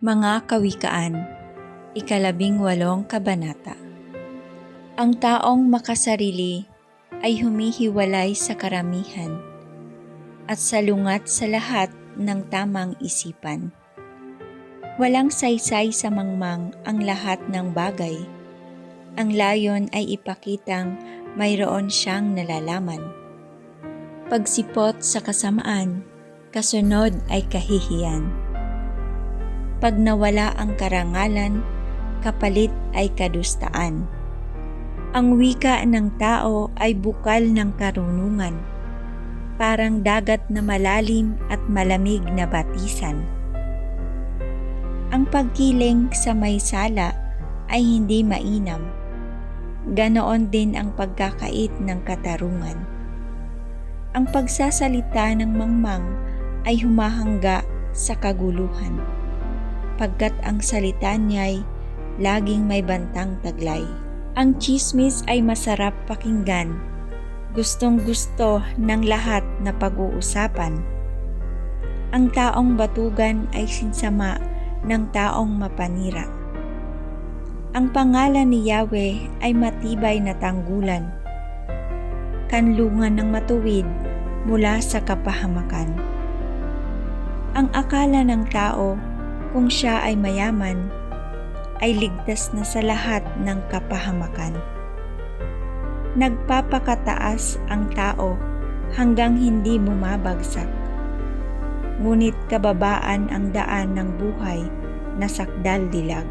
Mga Kawikaan, 18 Kabanata. Ang taong makasarili ay humihiwalay sa karamihan at salungat sa lahat ng tamang isipan. Walang saysay sa mangmang ang lahat ng bagay. Ang layon ay ipakitang mayroon siyang nalalaman. Pagsipot sa kasamaan, kasunod ay kahihiyan. Pag nawala ang karangalan, kapalit ay kadustaan. Ang wika ng tao ay bukal ng karunungan, parang dagat na malalim at malamig na batisan. Ang pagkiling sa may sala ay hindi mainam, ganoon din ang pagkakait ng katarungan. Ang pagsasalita ng mangmang ay humahangga sa kaguluhan, pagkat ang salita niya'y laging may bantang taglay. Ang tsismis ay masarap pakinggan, gustong-gusto ng lahat na pag-uusapan. Ang taong batugan ay sinsama ng taong mapanira. Ang pangalan ni Yahweh ay matibay na tanggulan, kanlungan ng matuwid mula sa kapahamakan. Ang akala ng tao kung siya ay mayaman, ay ligtas na sa lahat ng kapahamakan. Nagpapakataas ang tao hanggang hindi bumabagsak, ngunit kababaan ang daan ng buhay na sakdal dilag.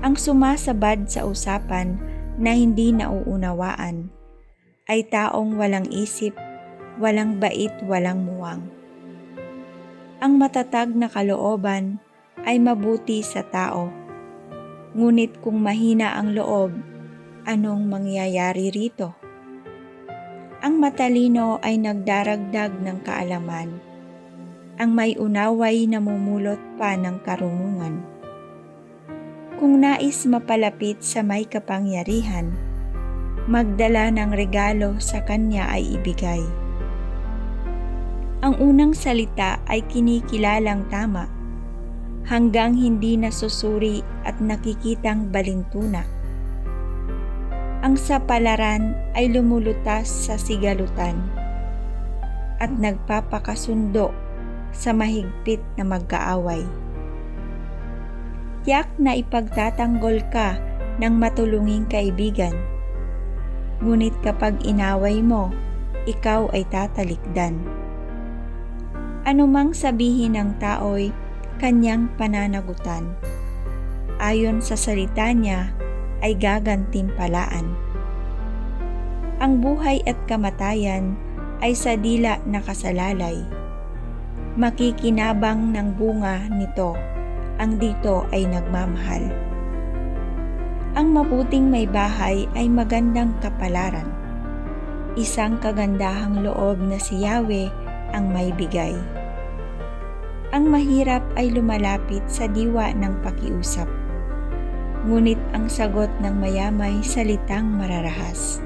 Ang sumasabad sa usapan na hindi nauunawaan ay taong walang isip, walang bait, walang muwang. Ang matatag na kalooban ay mabuti sa tao, ngunit kung mahina ang loob, anong mangyayari rito? Ang matalino ay nagdaragdag ng kaalaman, ang may unaway namumulot pa ng karunungan. Kung nais mapalapit sa may kapangyarihan, magdala ng regalo sa kanya ay ibigay. Ang unang salita ay kinikilalang tama, hanggang hindi nasusuri at nakikitang balintuna. Ang sapalaran ay lumulutas sa sigalutan at nagpapakasundo sa mahigpit na magkaaway. Tiyak na ipagtatanggol ka ng matulunging kaibigan, ngunit kapag inaway mo, ikaw ay tatalikdan. Anumang sabihin ng tao'y kanyang pananagutan, ayon sa salita niya ay gagantimpalaan. Ang buhay at kamatayan ay sa dila na kasalalay. Makikinabang ng bunga nito, ang dito ay nagmamahal. Ang mabuting may bahay ay magandang kapalaran. Isang kagandahang loob na si Yahweh ang may bigay. Ang mahirap ay lumalapit sa diwa ng pakiusap, ngunit ang sagot ng mayamay salitang mararahas.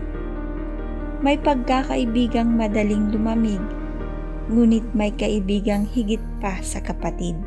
May pagkakaibigang madaling lumamig, ngunit may kaibigang higit pa sa kapatid.